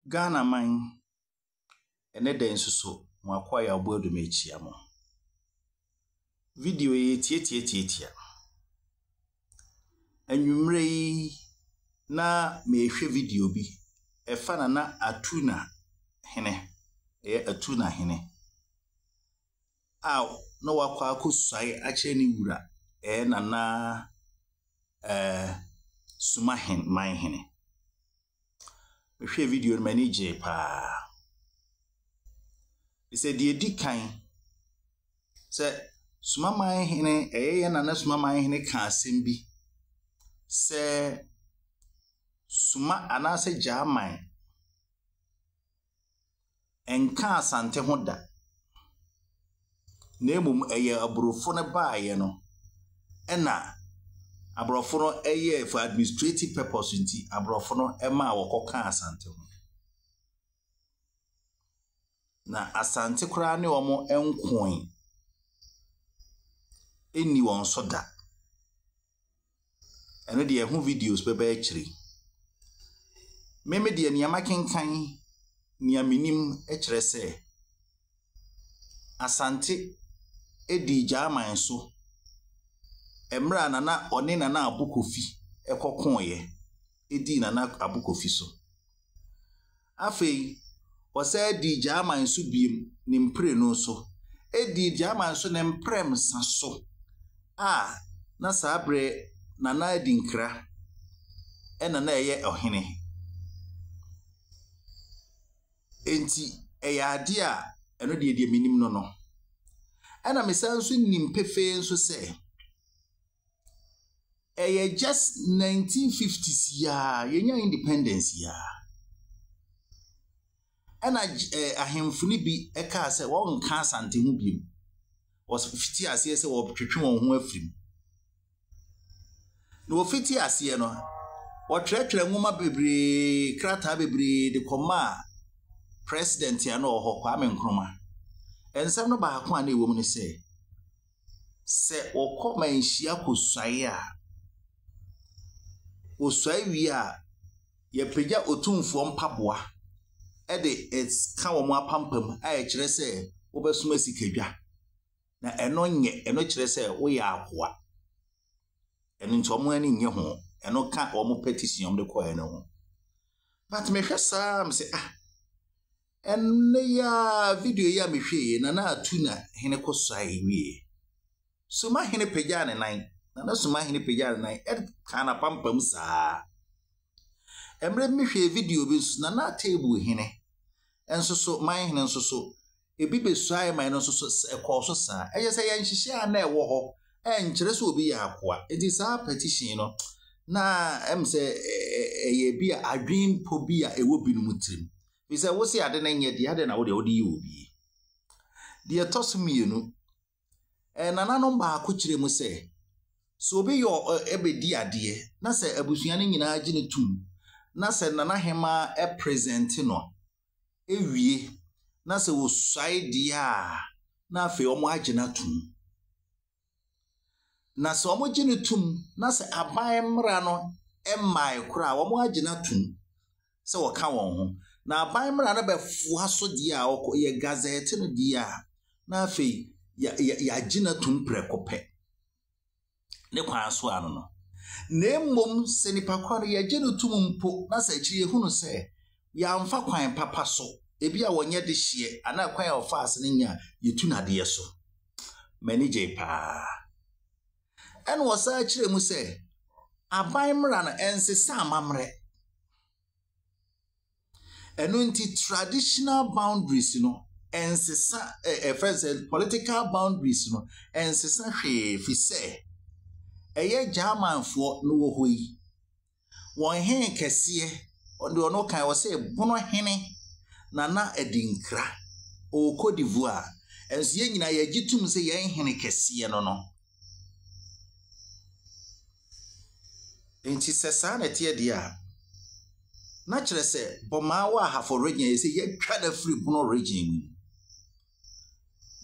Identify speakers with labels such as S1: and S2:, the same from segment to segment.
S1: Gyaaman ene den soso mo akwaya obodo mechia mo. Video ye tie. Anwumre yi na mehwe video bi. Efa na atuna hene. Atuna hene. Aw no wakwa akosai ache ni wura. Na suma hen man hene. Mehwe video mani je pa. Ise die dikan se suma man hene na suma man hene ka asem bi se suma anase Gyaaman enka asante ho da na emum aburofo ne baaye no ena aburofo no for administrative purpose nti aburofo no ema wokoka asante ho na asante kura ne omo enkoin eni won soda eno de ehu videos bebe akiri meme de niama kenkan niaminim ekire se asante edi Gyaaman so emra na one na abukofi ekokonye edi na abukofi so afei wasa di Gyaaman so biem ni mpre no so edi Gyaaman so ne mprem saso na sabre na Adinkra na eye ohene enti ade a eno de minim no ana mesan so nim pefe so se just 1950s ya yenya independence ya ana ahemfuni bi eka se won ka asante hu biem was 50 ase se wo twetwe won ho afrim no 50 ase no wo twetwe nwoma bebre krata bebre de koma president ya no ho Kwame Nkrumah ensem no ba ko ana ewom ni se wo koma nhia kosai a osai wi a ye pegya otumfo mpaboa ka wo mo apampam a kire se wo besuma sikadwa na eno kire se wo ya akoa eno nto mo ani nye ho eno ka wo mo petition de ko eno ho but me hwɛ saa me se ya video ya me hwɛ na atuna hene kosai wi suma hene pegya ne nan na suma hene pegya ne nan kana pampam saa emre me hwɛ video bi na table hene enso so man hene enso so ebi besuai man no so ekɔ saa se ya nhihye na ɛwɔ hɔ enkyere so obi ya akoa edi saa petition no na se ye bi adwen po bi a ɛwɔ binum tirim bi se wo se ade na nye de ade na wo de odi obi de tosomienu nananom ba ko kyerɛ mu se so obi yo ebedi ade na se abusua ne nyina agine tum na se nana hema present no ewie na se wo suai dia na afi omo agina tum na se omo gine tum na se aban mra no emai kura omo agina tum se wo ka won ho na aban mra na befu aso dia ye gazette no dia na afi ya gina tum prekope ne kwa so ano no na emom se nipa kware ya gina tum mpo na se akiri ehunu se ya mfa kwan papa so ebi a wonye de hye ana kwan ya ofa ase nya yetu na de so manager pa en wasa akire mu se aban mra na ensesa amamre enu nti traditional boundaries no ensesa political boundaries no ensesa hwe fi se Gyaaman fo no wo hoyi won hen kese ondo no kan wo se Bonohene na Adinkra o Cote d'Ivoire enso ye nyina ye gitum se ye hene kese no enti se sa na tie dia na kire se boma wa hafo region se ye twa da free Bono region mu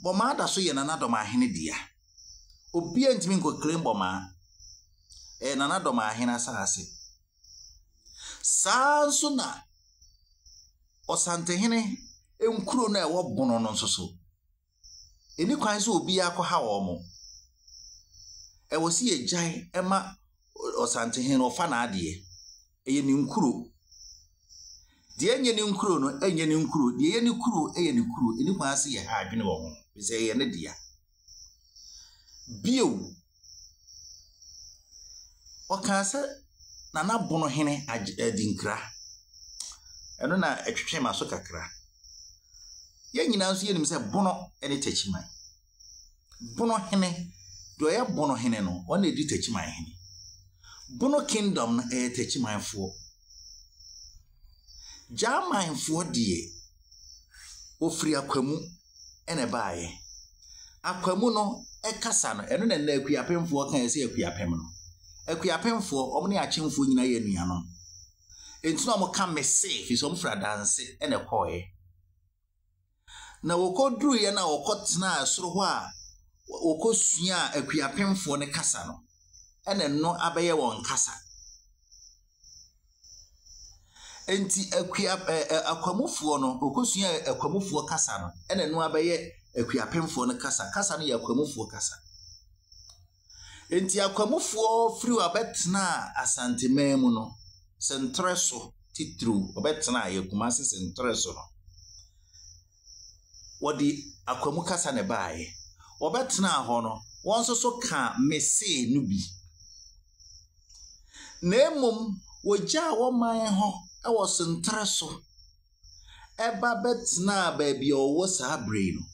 S1: boma da so ye na doma hene dia obi antimi nko claim boma nana doma hene asase sanso na Osantehene enkuro na ewo Bono no nsoso eni kwan so obi akọha wo mo ewo si egyan ema Osantehene ofa na ade eye ni nkuro de enye ni nkuro no enye ni nkuro de eye ni kuro eye ni kuro eni kwan se ye ha adwene wo ho be se ye ne dia bio okanse na Bonohene Adinkra eno na etwetwe maso kakra ye nyina nso ye nim se Bono ene Takyiman Bonohene do ye Bonohene no ona edi Takyiman hene Bono kingdom na Takyiman fo Gyaaman fo die ofri akwamu ene baaye akwamu no ekasa no eno na akuapemfo kan se akuapem no akuapemfo omne achemfo nyina ye nua no entuna mo ka mese fi so mfra danse ene koe na wokodru ye na wokotena asoro ho a wokosua akuapemfo ne kasa no ene no abeye won kasa enti akwamufo no wokosua akwamufo kasa no ene no abeye akuapemfo ne kasa no ye akwamufo kasa enti akwamufo firi wabetena asantemam no sentreso titru obetena ye kumase sentreso no wodi akwamu kasa ne baaye obetena ho no wonso so ka mese no bi na emom wogya wo man ho e wo sentreso eba betena baabi owo sa abre no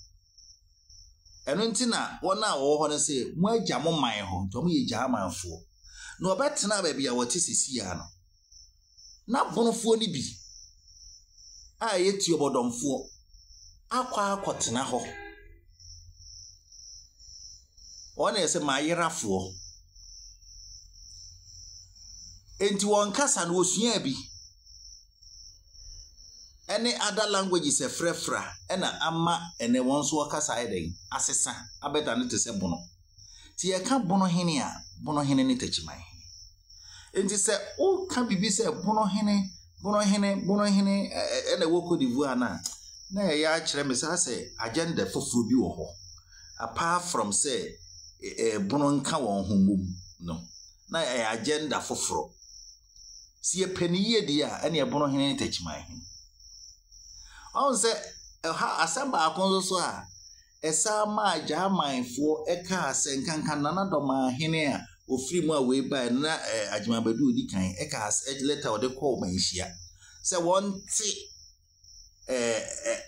S1: eno ntina wona wo ho ne se mo agya mo man ho to mo ye Gyaamanfo na obetena baabi a wote sisi ya no na Bonofo ni bi a yeti obodomfo akwa akotena ho ona ese mayerafo enti won kasa no osua bi ene other languages e frefra ena ama ene won so kasa eden asesa abeta no te se Bono ti ye ka Bonohene a Bonohene ne Takyiman enti se o ka bibi se Bonohene ene woko divu ana na ya kire me se agenda foforo bi wo ho apart from say Bono nka won homum no na agenda foforo si e paniye dia ene Bonohene ne Takyiman on se ha asamba akonzo so a esa ma Gyaamanfo eka asenkankan na doma hene a ofiri mu a we ba na agimabadu odi kan eka letter ode call manhia se wonti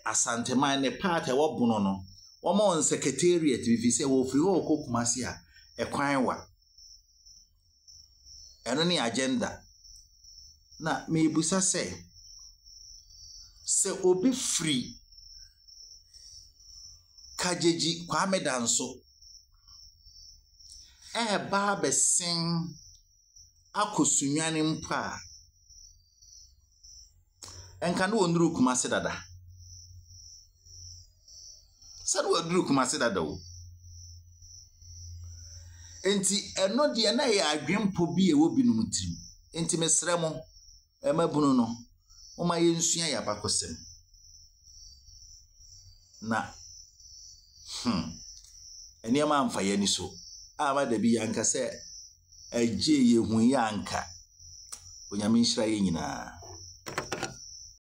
S1: asanteman ne part e wo Bono no wo ma on secretariat bi se wo ofiri wo kokumase a ekwan wa eno ni agenda na me busa se obi free kajeji kwa medanso ba besen akosunwane mpa enka no onuru kumase dada sadu onuru kumase dada o enti eno de na ya adwempo bi e wo binum tirim enti mesrɛ mo emabunu no oma yensua ya bakosem na eni ama amfa ya ni so ama da bi yanka se agye ye hu yanka onyame nhyira ye nyina